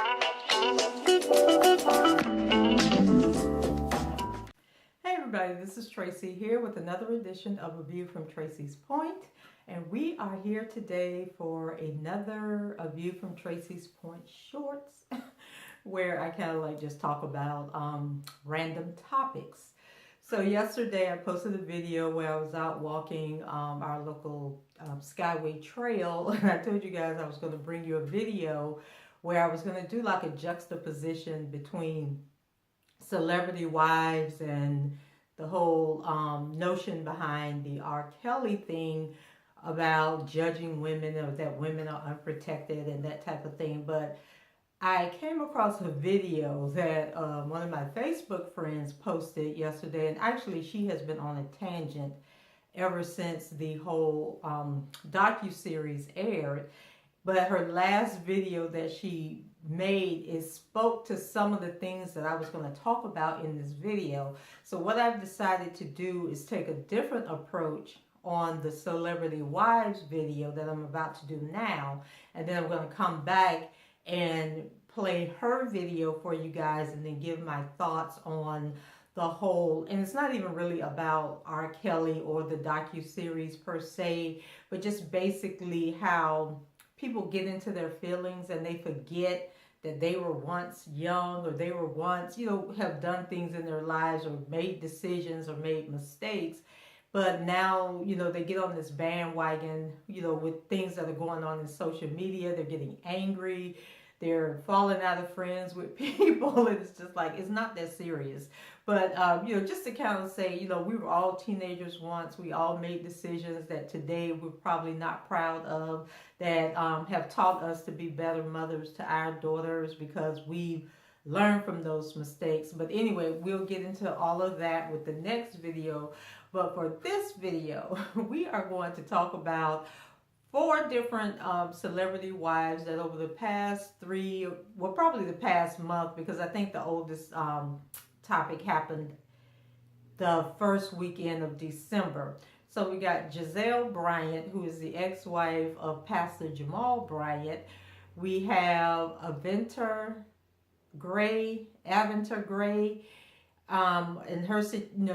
Hey everybody, this is Tracy here with another edition of A View from Tracy's Point. And we are here today for another A View from Tracy's Point shorts where I kind of like just talk about random topics. So yesterday I posted a video where I was out walking our local Skyway Trail, and I told you guys I was going to bring you a video where I was going to do like a juxtaposition between celebrity wives and the whole notion behind the R. Kelly thing about judging women or that women are unprotected and that type of thing. But I came across a video that one of my Facebook friends posted yesterday, and actually she has been on a tangent ever since the whole docu-series aired. But her last video that she made is spoke to some of the things that I was going to talk about in this video. So what I've decided to do is take a different approach on the Celebrity Wives video that I'm about to do now. And then I'm going to come back and play her video for you guys and then give my thoughts on the whole, and it's not even really about R. Kelly or the docu-series per se, but just basically how people get into their feelings and they forget that they were once young, or they were once, have done things in their lives or made decisions or made mistakes. But now, they get on this bandwagon, with things that are going on in social media. They're getting angry. They're falling out of friends with people. And it's just like, it's not that serious. But, just to kind of say, we were all teenagers once. We all made decisions that today we're probably not proud of, that have taught us to be better mothers to our daughters because we've learned from those mistakes. But anyway, we'll get into all of that with the next video. But for this video, we are going to talk about 4 different celebrity wives that over the past probably the past month, because I think the oldest topic happened the first weekend of December. So we got Gizelle Bryant, who is the ex-wife of Pastor Jamal Bryant. We have Aventer Gray, and her,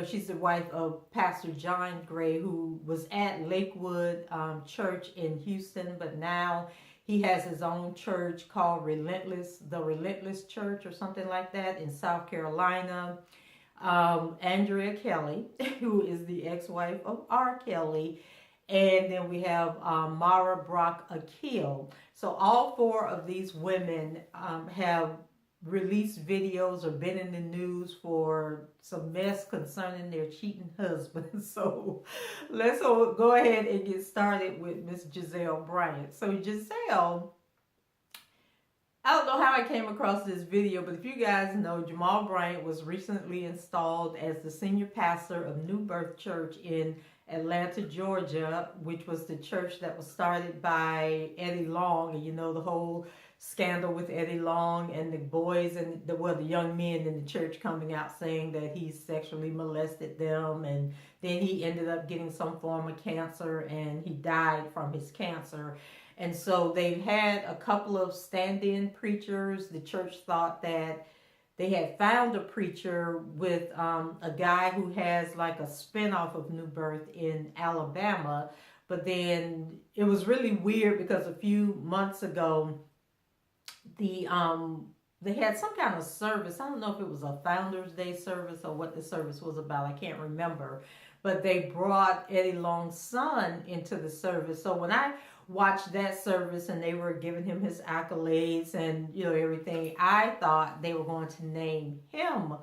she's the wife of Pastor John Gray, who was at Lakewood Church in Houston, but now he has his own church called the Relentless Church or something like that in South Carolina. Andrea Kelly, who is the ex-wife of R. Kelly. And then we have Mara Brock Akil. So all 4 of these women have released videos or been in the news for some mess concerning their cheating husbands. So let's go ahead and get started with Miss Gizelle Bryant. So Gizelle, I don't know how I came across this video, but if you guys know, Jamal Bryant was recently installed as the senior pastor of New Birth Church in Atlanta, Georgia, which was the church that was started by Eddie Long. And the whole scandal with Eddie Long and the boys and the young men in the church coming out saying that he sexually molested them, and then he ended up getting some form of cancer and he died from his cancer. And so they've had a couple of stand-in preachers. The church thought that they had found a preacher with a guy who has like a spinoff of New Birth in Alabama. But then it was really weird because a few months ago, they had some kind of service. I don't know if it was a Founders Day service or what the service was about. I can't remember. But they brought Eddie Long's son into the service. So when I watched that service and they were giving him his accolades and everything, I thought they were going to name him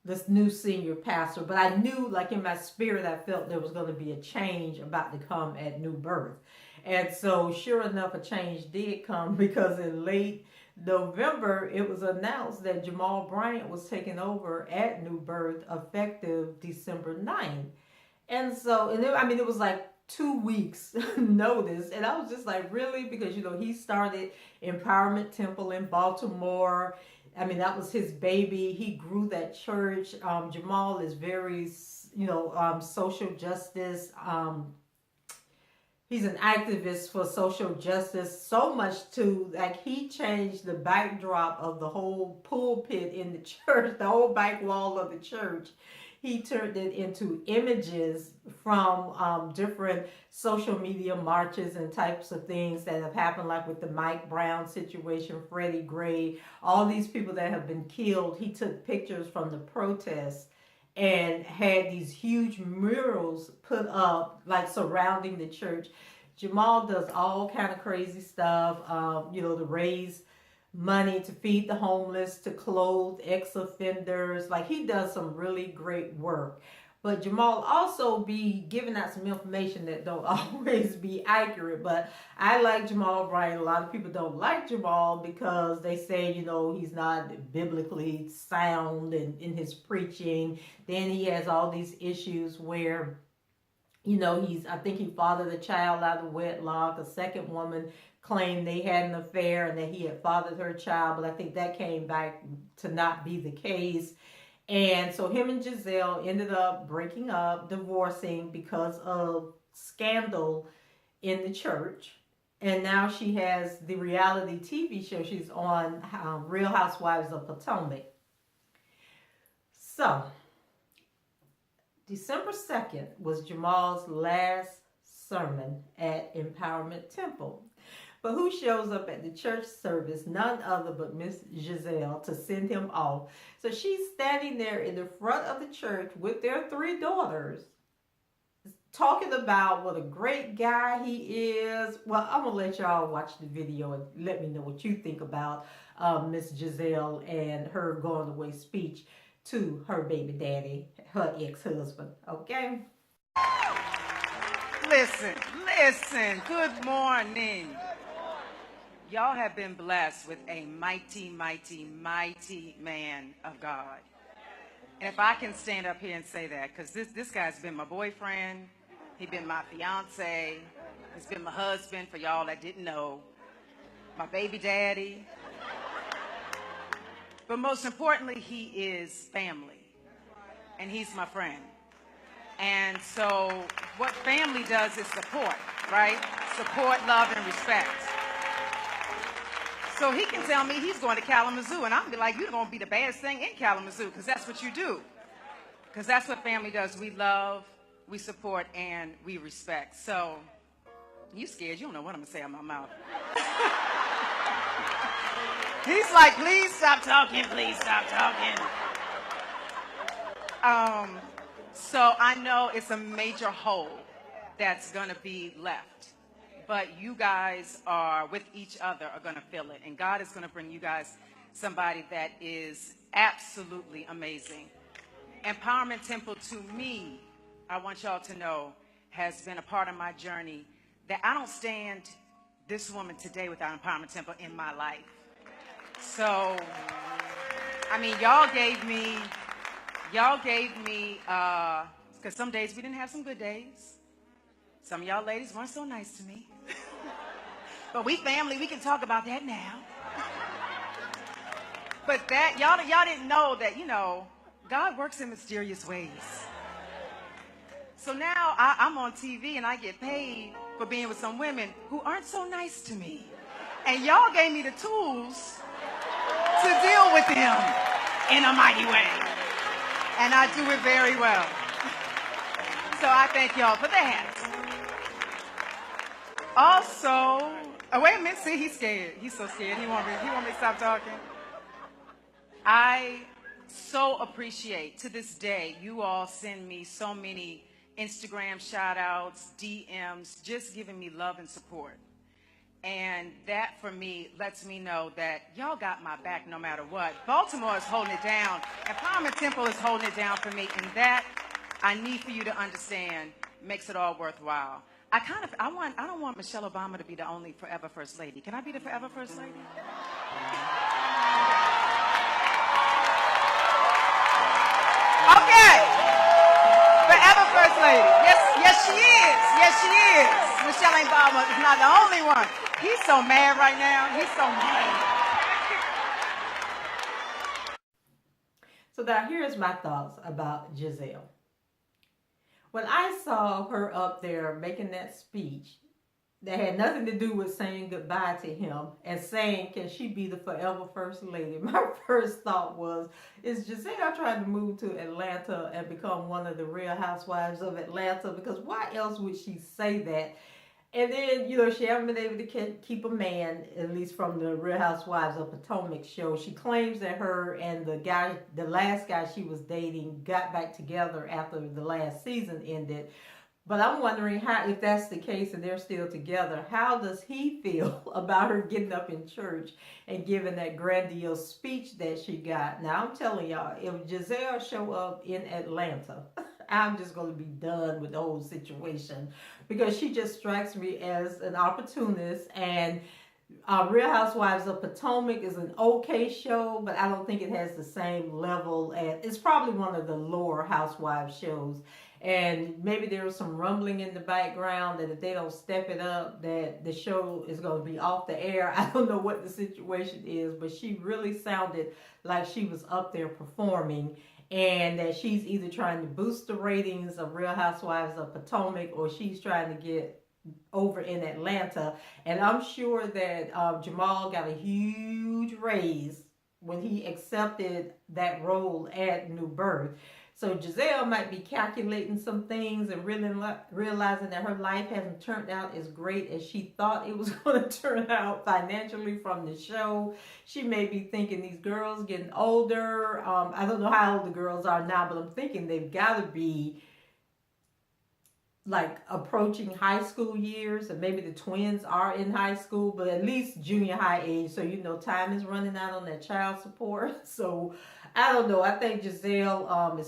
this new senior pastor. But I knew, like in my spirit, I felt there was going to be a change about to come at New Birth. And so sure enough, a change did come, because in late November, it was announced that Jamal Bryant was taking over at New Birth effective December 9th. And so, it was like 2 weeks notice. And I was just like, really? Because, he started Empowerment Temple in Baltimore. That was his baby. He grew that church. Jamal is very, social justice, He's an activist for social justice, so much to like he changed the backdrop of the whole pulpit in the church, the whole back wall of the church. He turned it into images from different social media marches and types of things that have happened, like with the Mike Brown situation, Freddie Gray, all these people that have been killed. He took pictures from the protests and had these huge murals put up like surrounding the church. Jamal does all kind of crazy stuff, to raise money to feed the homeless, to clothe ex-offenders. Like he does some really great work. But Jamal also be giving out some information that don't always be accurate. But I like Jamal Bryant. A lot of people don't like Jamal because they say, he's not biblically sound in his preaching. Then he has all these issues where I think he fathered a child out of wedlock. A second woman claimed they had an affair and that he had fathered her child, but I think that came back to not be the case. And so him and Gizelle ended up breaking up, divorcing because of scandal in the church. And now she has the reality TV show. She's on Real Housewives of Potomac. So December 2nd was Jamal's last sermon at Empowerment Temple. But who shows up at the church service? None other but Miss Gizelle to send him off. So she's standing there in the front of the church with their 3 daughters, talking about what a great guy he is. Well, I'm going to let y'all watch the video and let me know what you think about Miss Gizelle and her going away speech to her baby daddy, her ex-husband, okay? Listen, good morning. Y'all have been blessed with a mighty, mighty, mighty man of God. And if I can stand up here and say that, because this guy's been my boyfriend, he's been my fiance, he's been my husband, for y'all that didn't know, my baby daddy. But most importantly, he is family, and he's my friend. And so what family does is support, right? Support, love, and respect. So he can tell me he's going to Kalamazoo, and I'll be like, you're going to be the baddest thing in Kalamazoo, because that's what you do. Because that's what family does. We love, we support, and we respect. So you scared. You don't know what I'm going to say out of my mouth. He's like, please stop talking, please stop talking. So I know it's a major hole that's going to be left. But you guys are with each other are going to fill it. And God is going to bring you guys somebody that is absolutely amazing. Empowerment Temple, to me, I want y'all to know, has been a part of my journey that I don't stand this woman today without Empowerment Temple in my life. So, I mean, y'all gave me, because some days we didn't have some good days. Some of y'all ladies weren't so nice to me. But we family, we can talk about that now. But that, y'all didn't know that, God works in mysterious ways. So now I'm on TV and I get paid for being with some women who aren't so nice to me. And y'all gave me the tools to deal with them in a mighty way. And I do it very well. So I thank y'all for that. Also, wait a minute, see, he's scared. He's so scared. He want me to stop talking. I so appreciate, to this day, you all send me so many Instagram shout outs, DMs, just giving me love and support. And that, for me, lets me know that y'all got my back no matter what. Baltimore is holding it down. Empowerment Temple is holding it down for me. And that, I need for you to understand, makes it all worthwhile. I don't want Michelle Obama to be the only forever First Lady. Can I be the forever First Lady? Okay. Forever First Lady. Yes, she is. Yes, she is. Michelle Obama is not the only one. He's so mad right now. He's so mad. So now here's my thoughts about Gizelle. When I saw her up there making that speech, that had nothing to do with saying goodbye to him and saying, can she be the forever first lady? My first thought was, is Gizelle trying to move to Atlanta and become one of the Real Housewives of Atlanta? Because why else would she say that? And then, she hasn't been able to keep a man, at least from the Real Housewives of Potomac show. She claims that her and the last guy she was dating, got back together after the last season ended. But I'm wondering if that's the case and they're still together, how does he feel about her getting up in church and giving that grandiose speech that she got? Now, I'm telling y'all, if Gizelle show up in Atlanta, I'm just going to be done with the whole situation, because she just strikes me as an opportunist. And Real Housewives of Potomac is an okay show, but I don't think it has the same level it's probably one of the lower Housewives shows. And maybe there was some rumbling in the background that if they don't step it up, that the show is going to be off the air. I don't know what the situation is, but she really sounded like she was up there performing, and that she's either trying to boost the ratings of Real Housewives of Potomac, or she's trying to get over in Atlanta. And I'm sure that Jamal got a huge raise when he accepted that role at New Birth. So Gizelle might be calculating some things and really realizing that her life hasn't turned out as great as she thought it was going to turn out financially from the show. She may be thinking these girls getting older. I don't know how old the girls are now, but I'm thinking they've got to be like approaching high school years, and maybe the twins are in high school, but at least junior high age. So, time is running out on that child support. So I don't know. I think Gizelle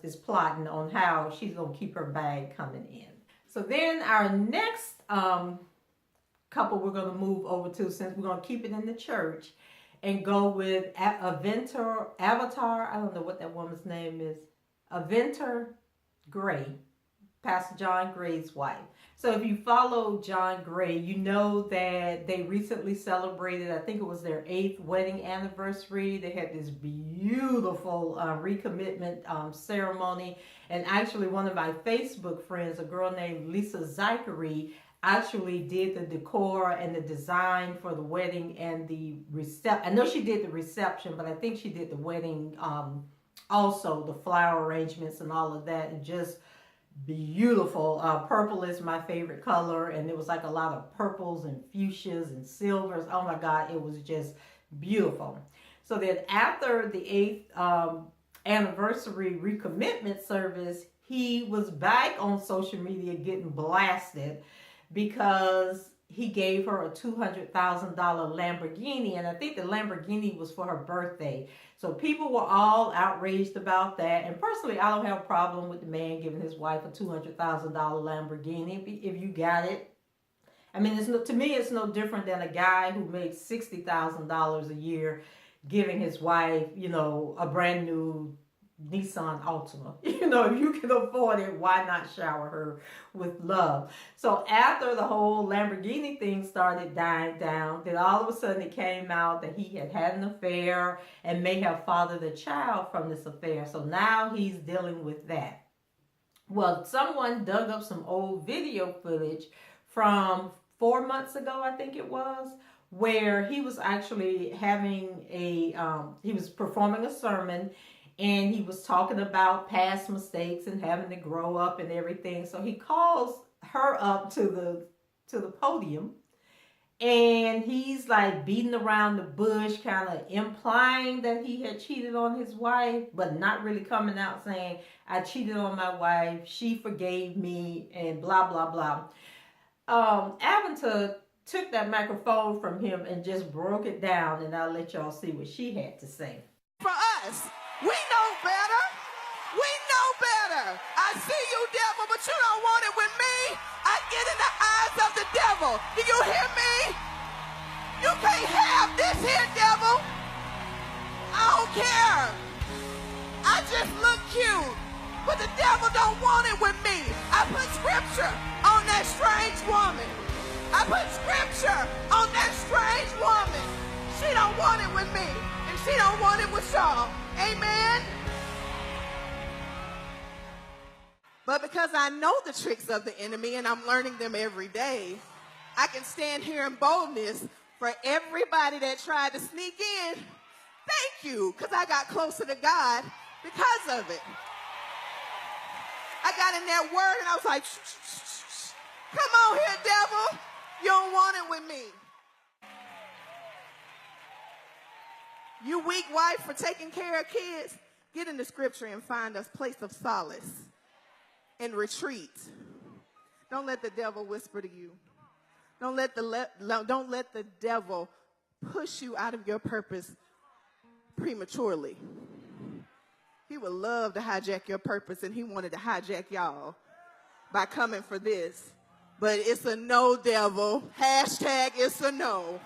is plotting on how she's going to keep her bag coming in. So then our next couple we're going to move over to, since we're going to keep it in the church, and go with Aventer. I don't know what that woman's name is. Aventer Gray. Pastor John Gray's wife. So if you follow John Gray, you know that they recently celebrated, I think it was their 8th wedding anniversary. They had this beautiful recommitment ceremony. And actually one of my Facebook friends, a girl named Lisa Zachary, actually did the decor and the design for the wedding and the reception. I know she did the reception, but I think she did the wedding also, the flower arrangements and all of that. And just beautiful. Purple is my favorite color, and there was like a lot of purples and fuchsias and silvers. Oh my God, it was just beautiful. So then after the 8th anniversary recommitment service, he was back on social media getting blasted because he gave her a $200,000 Lamborghini, and I think the Lamborghini was for her birthday. So people were all outraged about that. And personally, I don't have a problem with the man giving his wife a $200,000 Lamborghini if you got it. I mean, to me, it's no different than a guy who makes $60,000 a year giving his wife, a brand new Nissan Altima. If you can afford it, why not shower her with love? So after the whole Lamborghini thing started dying down, then all of a sudden it came out that he had an affair and may have fathered a child from this affair. So now he's dealing with that. Well, someone dug up some old video footage from 4 months ago, I think it was, where he was actually having he was performing a sermon. And he was talking about past mistakes and having to grow up and everything. So he calls her up to the podium, and he's like beating around the bush, kind of implying that he had cheated on his wife, but not really coming out saying, I cheated on my wife, she forgave me, and blah, blah, blah. Aventer took that microphone from him and just broke it down, and I'll let y'all see what she had to say. For us. We know better. We know better. I see you, devil, but you don't want it with me. I get in the eyes of the devil. Do you hear me? You can't have this here, devil. I don't care. I just look cute, but the devil don't want it with me. I put scripture on that strange woman. I put scripture on that strange woman. She don't want it with me, and she don't want it with y'all. Amen. But because I know the tricks of the enemy and I'm learning them every day, I can stand here in boldness for everybody that tried to sneak in. Thank you, because I got closer to God because of it. I got in that word and I was like, shh, shh, shh, shh. Come on here, devil. You don't want it with me. You weak wife for taking care of kids, get in the scripture and find a place of solace and retreat. Don't let the devil whisper to you. Don't let the devil push you out of your purpose prematurely. He would love to hijack your purpose, and he wanted to hijack y'all by coming for this. But it's a no, devil. Hashtag it's a no.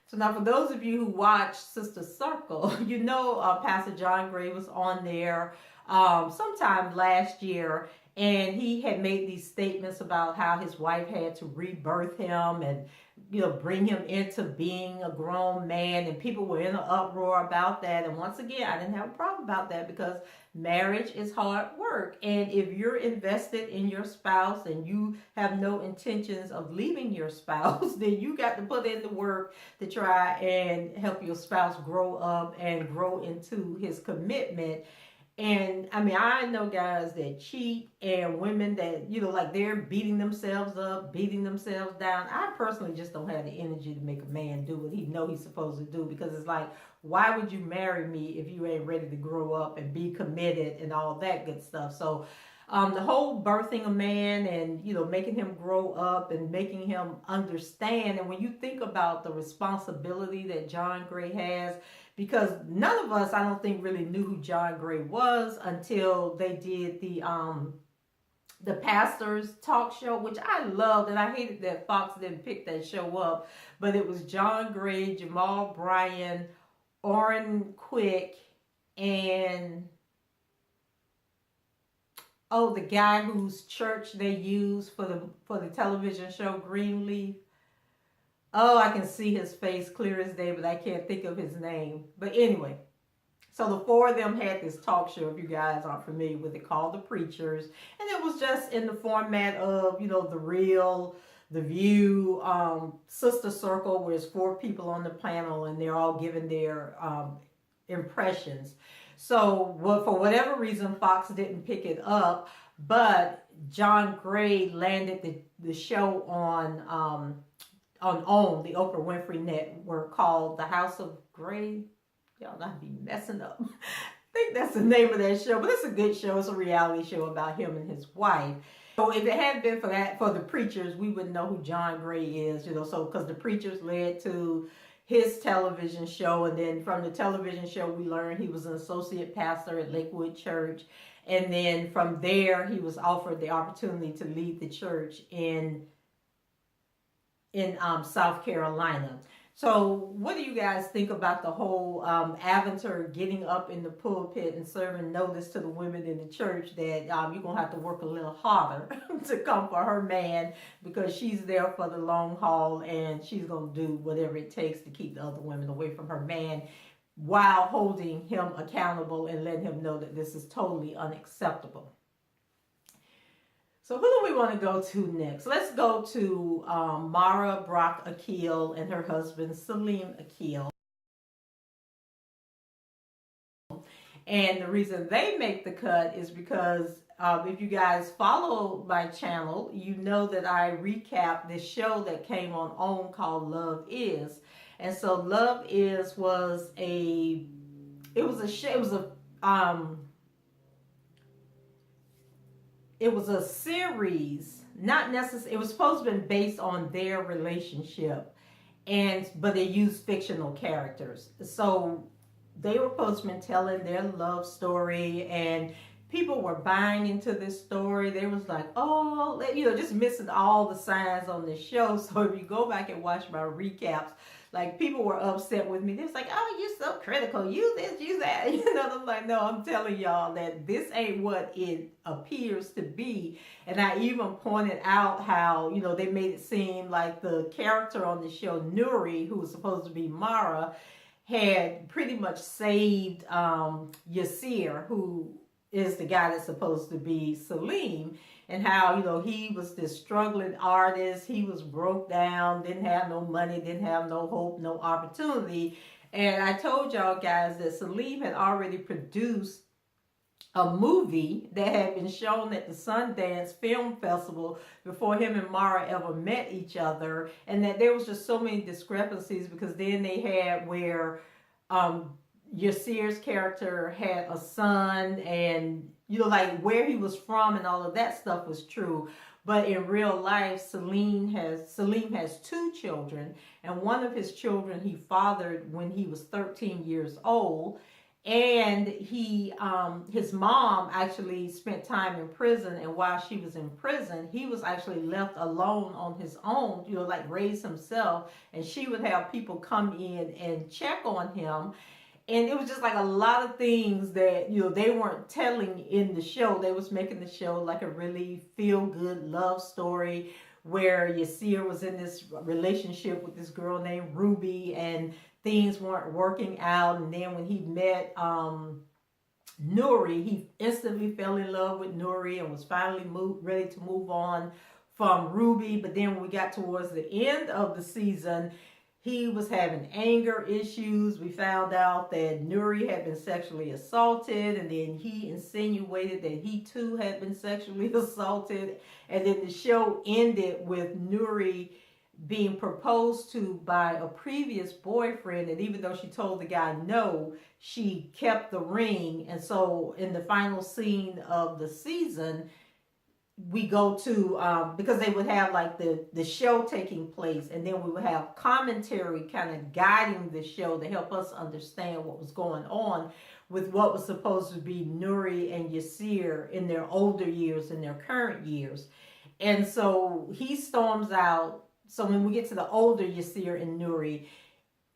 So now for those of you who watch Sister Circle, you know Pastor John Gray was on there sometime last year, and he had made these statements about how his wife had to rebirth him and, you know, bring him into being a grown man, and people were in an uproar about that. And once again, I didn't have a problem about that because marriage is hard work. And if you're invested in your spouse and you have no intentions of leaving your spouse, then you got to put in the work to try and help your spouse grow up and grow into his commitment. And I mean, I know guys that cheat and women that, you know, like they're beating themselves up, beating themselves down. I personally just don't have the energy to make a man do what he know he's supposed to do, because it's like, why would you marry me if you ain't ready to grow up and be committed and all that good stuff? So the whole birthing a man and, you know, making him grow up and making him understand. And when you think about the responsibility that John Gray has, because none of us, I don't think, really knew who John Gray was until they did the pastor's talk show, which I loved, and I hated that Fox didn't pick that show up. But it was John Gray, Jamal, Bryant, Orrin Quick, and the guy whose church they used for the television show Greenleaf. Oh, I can see his face clear as day, but I can't think of his name. But anyway, so the four of them had this talk show, if you guys aren't familiar with it, called The Preachers. And it was just in the format of, you know, The Real, The View, Sister Circle, where there's four people on the panel and they're all giving their impressions. So for whatever reason, Fox didn't pick it up, but John Gray landed the show on the Oprah Winfrey Network, called The House of Gray. Y'all not be messing up. I think that's the name of that show, but it's a good show. It's a reality show about him and his wife. So if it hadn't been for The Preachers, we wouldn't know who John Gray is, you know, so because The Preachers led to his television show, and then from the television show we learned he was an associate pastor at Lakewood Church, and then from there he was offered the opportunity to lead the church in South Carolina. So what do you guys think about the whole Aventer getting up in the pulpit and serving notice to the women in the church that you're going to have to work a little harder to come for her man, because she's there for the long haul and she's going to do whatever it takes to keep the other women away from her man, while holding him accountable and letting him know that this is totally unacceptable. So who do we want to go to next? Let's go to Mara Brock Akil and her husband Salim Akil. And the reason they make the cut is because if you guys follow my channel, you know that I recap this show that came on OWN called Love Is. And so Love Is was a series, not necessarily, it was supposed to be based on their relationship, but they used fictional characters. So they were supposed to be telling their love story, and people were buying into this story. They was like, oh, you know, just missing all the signs on the show. So if you go back and watch my recaps, like, people were upset with me. They was like, oh, you're so critical. You this, you that. You know, I'm like, no, I'm telling y'all that this ain't what it appears to be. And I even pointed out how, you know, they made it seem like the character on the show, Nuri, who was supposed to be Mara, had pretty much saved Yasir, who is the guy that's supposed to be Salim. and how, he was this struggling artist. He was broke down, didn't have no money, didn't have no hope, no opportunity. And I told y'all guys that Salim had already produced a movie that had been shown at the Sundance Film Festival before him and Mara ever met each other, and that there was just so many discrepancies, because then they had where Yasir's character had a son, and like where he was from and all of that stuff was true. But in real life, Salim has two children, and one of his children he fathered when he was 13 years old. And his mom actually spent time in prison, and while she was in prison, he was actually left alone on his own, like raise himself, and she would have people come in and check on him. And it was just like a lot of things that, they weren't telling in the show. They was making the show like a really feel-good love story where Yasir was in this relationship with this girl named Ruby, and things weren't working out. And then when he met Nuri, he instantly fell in love with Nuri and was finally ready to move on from Ruby. But then when we got towards the end of the season, he was having anger issues. We found out that Nuri had been sexually assaulted, and then he insinuated that he too had been sexually assaulted. And then the show ended with Nuri being proposed to by a previous boyfriend, and even though she told the guy no, she kept the ring. And so in the final scene of the season, we go to because they would have like the show taking place, and then we would have commentary kind of guiding the show to help us understand what was going on with what was supposed to be Nuri and Yasir in their older years and their current years. And so he storms out. So when we get to the older Yasir and Nuri,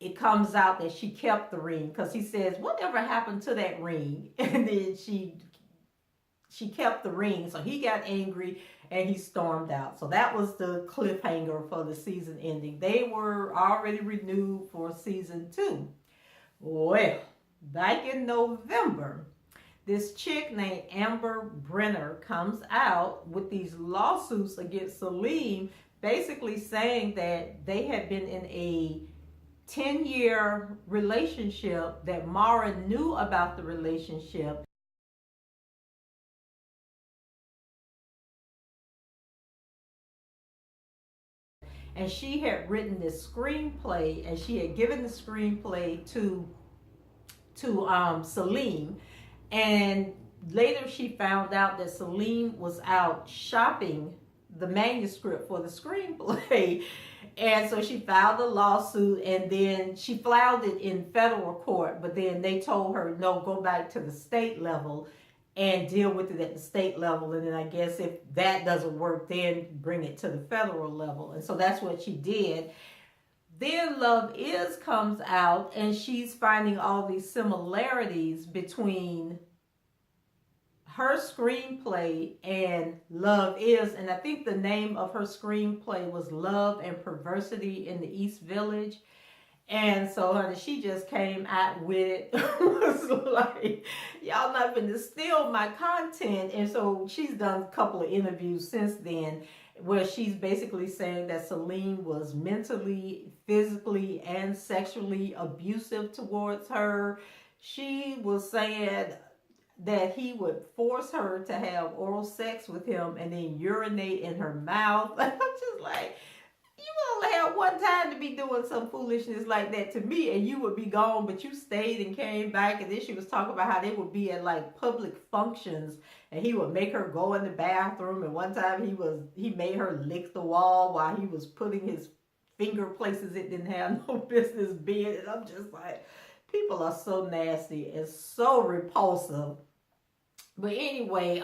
it comes out that she kept the ring, because he says, whatever happened to that ring? And then she kept the ring. So he got angry and he stormed out. So that was the cliffhanger for the season ending. They were already renewed for season 2. Well, back in November, this chick named Amber Brenner comes out with these lawsuits against Salim, basically saying that they had been in a 10-year relationship, that Mara knew about the relationship, and she had written this screenplay, and she had given the screenplay to Salim. And later she found out that Salim was out shopping the manuscript for the screenplay. And so she filed a lawsuit, and then she filed it in federal court, but then they told her, no, go back to the state level and deal with it at the state level. And then I guess if that doesn't work, then bring it to the federal level. And so that's what she did. Then Love Is comes out, and she's finding all these similarities between her screenplay and Love Is. And I think the name of her screenplay was Love and Perversity in the East Village. And so, honey, she just came out with it. Was like, y'all not gonna steal my content. And so she's done a couple of interviews since then, where she's basically saying that Salim was mentally, physically, and sexually abusive towards her. She was saying that he would force her to have oral sex with him and then urinate in her mouth. I'm just like, you only had one time to be doing some foolishness like that to me, and you would be gone, but you stayed and came back. And then she was talking about how they would be at like public functions, and he would make her go in the bathroom. And one time he made her lick the wall while he was putting his finger places it didn't have no business being. And I'm just like, people are so nasty and so repulsive. But anyway,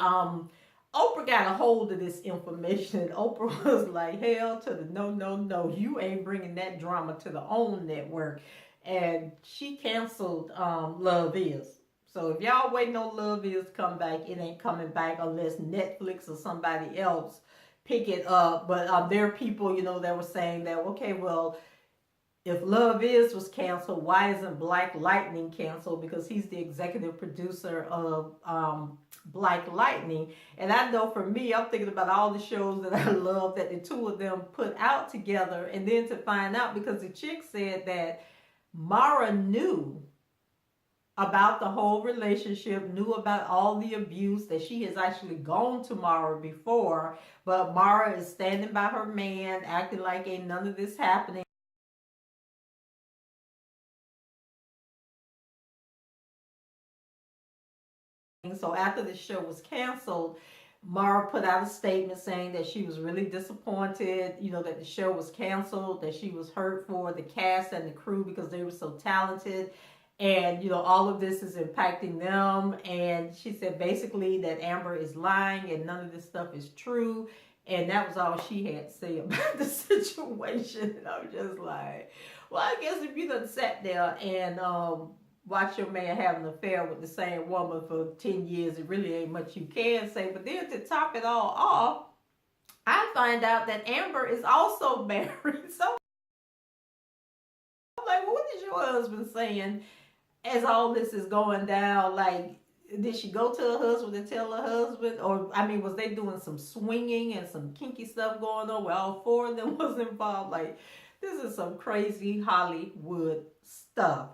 Oprah got a hold of this information, and Oprah was like, hell to the no, you ain't bringing that drama to the OWN network. And she canceled Love Is. So if y'all waiting on Love Is to come back, it ain't coming back unless Netflix or somebody else pick it up. But there are people, that were saying that, okay, well, if Love Is was canceled, why isn't Black Lightning canceled? Because he's the executive producer of Black Lightning. And I know for me, I'm thinking about all the shows that I love that the two of them put out together. And then to find out, because the chick said that Mara knew about the whole relationship, knew about all the abuse, that she has actually gone to Mara before, but Mara is standing by her man, acting like ain't none of this happening. So after the show was canceled, Mara put out a statement saying that she was really disappointed, you know, that the show was canceled, that she was hurt for the cast and the crew because they were so talented. And, you know, all of this is impacting them. And she said basically that Amber is lying and none of this stuff is true. And that was all she had to say about the situation. And I was just like, well, I guess if you done sat there and watch your man have an affair with the same woman for 10 years, it really ain't much you can say. But then to top it all off, I find out that Amber is also married. So I'm like, well, what is your husband saying as all this is going down? Like, did she go to her husband and tell her husband? Or, I mean, was they doing some swinging and some kinky stuff going on where all four of them was involved? Like, this is some crazy Hollywood stuff.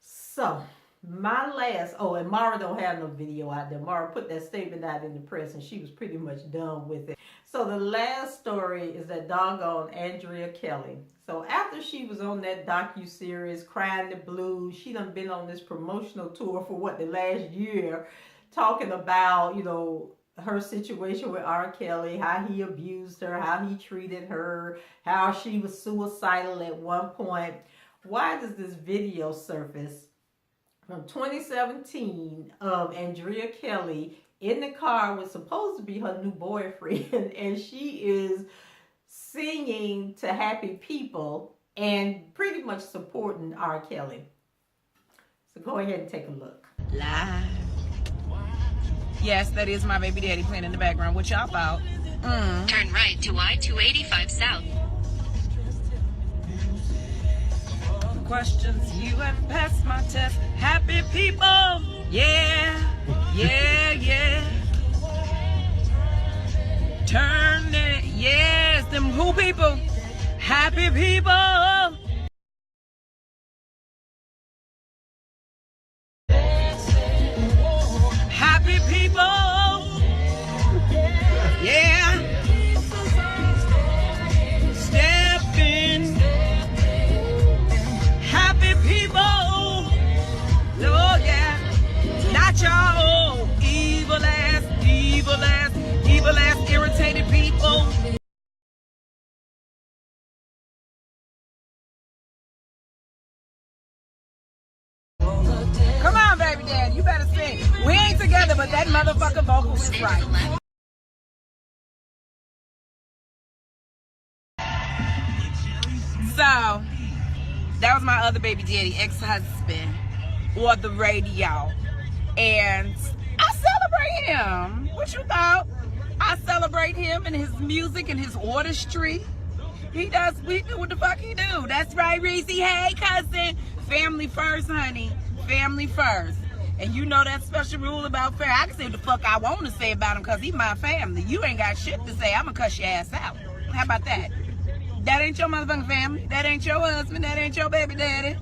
So, my last, and Mara don't have no video out there. Mara put that statement out in the press and she was pretty much done with it. So the last story is that doggone Andrea Kelly. So after she was on that docu-series, Crying the Blues, she done been on this promotional tour for the last year, talking about, you know, her situation with R. Kelly, how he abused her, how he treated her, how she was suicidal at one point. Why does this video surface from 2017 of Andrea Kelly in the car with supposed to be her new boyfriend, and she is singing to Happy People and pretty much supporting R. Kelly? So go ahead and take a look. Live. Yes, that is my baby daddy playing in the background. What y'all about? Turn right to I-285 South. Questions, you have passed my test. Happy people, yeah, yeah, yeah. Turn it, yes, them who people? Happy people. Happy people, yeah. Step in. Happy people, oh yeah, not y'all, evil ass, irritated people. Come on, baby daddy, you better sing. We ain't together, but that motherfucker vocal is right. So, that was my other baby daddy, ex-husband, or the radio. And I celebrate him. What you thought? I celebrate him and his music and his artistry. We do what the fuck he do. That's right, Reese. Hey, cousin. Family first, honey. Family first. And you know that special rule about family. I can say what the fuck I want to say about him because he's my family. You ain't got shit to say. I'm going to cuss your ass out. How about that? That ain't your motherfucking family. That ain't your husband. That ain't your baby daddy.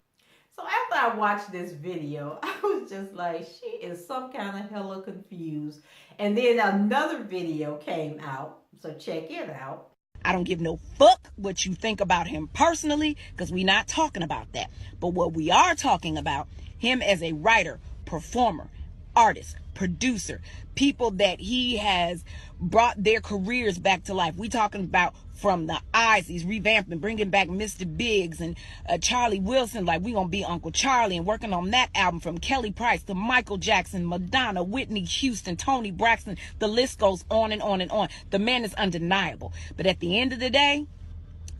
So after I watched this video, I was just like, she is some kind of hella confused. And then another video came out. So check it out. I don't give no fuck what you think about him personally, because we're not talking about that. But what we are talking about, him as a writer, performer, artist, producer, people that he has brought their careers back to life. We talking about from the eyes, he's revamping, bringing back Mr. Biggs and Charlie Wilson, like we gonna be Uncle Charlie, and working on that album from Kelly Price to Michael Jackson, Madonna, Whitney Houston, Toni Braxton. The list goes on and on and on. The man is undeniable. But at the end of the day,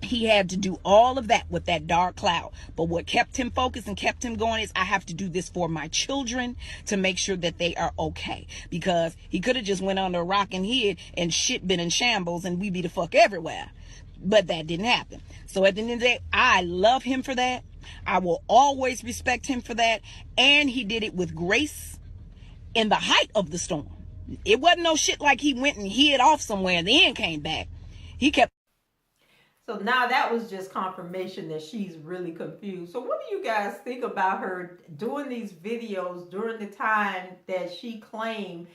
he had to do all of that with that dark cloud. But what kept him focused and kept him going is, I have to do this for my children to make sure that they are okay. Because he could have just went under a rock and hid and shit been in shambles and we be the fuck everywhere. But that didn't happen. So at the end of the day, I love him for that. I will always respect him for that. And he did it with grace in the height of the storm. It wasn't no shit like he went and hid off somewhere and then came back. He kept. So now that was just confirmation that she's really confused. So what do you guys think about her doing these videos during the time that she claimed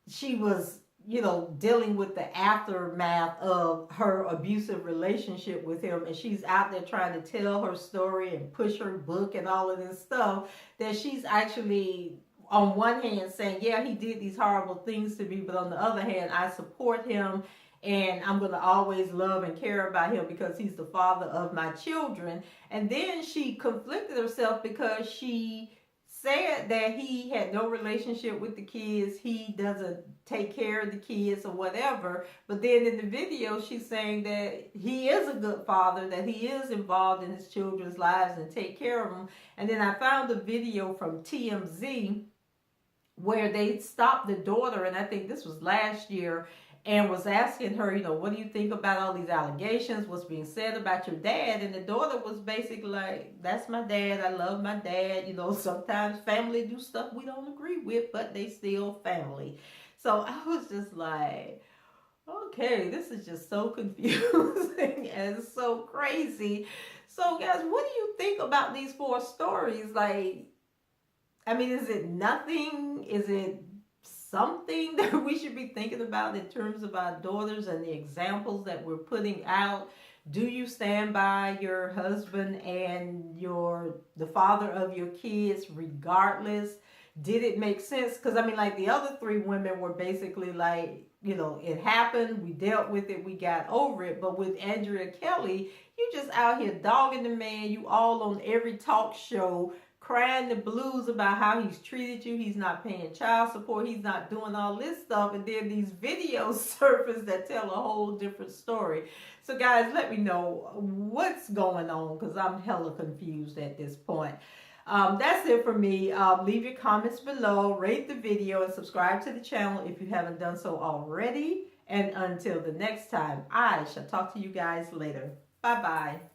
she was, you know, dealing with the aftermath of her abusive relationship with him, and she's out there trying to tell her story and push her book and all of this stuff, that she's actually on one hand saying, yeah, he did these horrible things to me, but on the other hand, I support him and I'm going to always love and care about him because he's the father of my children. And then she conflicted herself because she said that he had no relationship with the kids, he doesn't take care of the kids or whatever. But then in the video, she's saying that he is a good father, that he is involved in his children's lives and take care of them. And then I found a video from TMZ where they stopped the daughter, and I think this was last year, and was asking her, you know, what do you think about all these allegations, what's being said about your dad? And the daughter was basically like, that's my dad, I love my dad, you know, sometimes family do stuff we don't agree with, but they still family. So I was just like, okay, this is just so confusing and so crazy. So guys, what do you think about these 4 stories? Like, I mean, is it nothing? Is it something that we should be thinking about in terms of our daughters and the examples that we're putting out? Do you stand by your husband and the father of your kids regardless? Did it make sense? Because I mean, like, the other 3 women were basically like, you know, it happened, we dealt with it, we got over it. But with Andrea Kelly, you just out here dogging the man. You all on every talk show crying the blues about how he's treated you, he's not paying child support, he's not doing all this stuff, and then these videos surface that tell a whole different story. So guys, let me know what's going on, because I'm hella confused at this point. That's it for me. Leave your comments below, rate the video, and subscribe to the channel if you haven't done so already. And until the next time, I shall talk to you guys later. Bye-bye.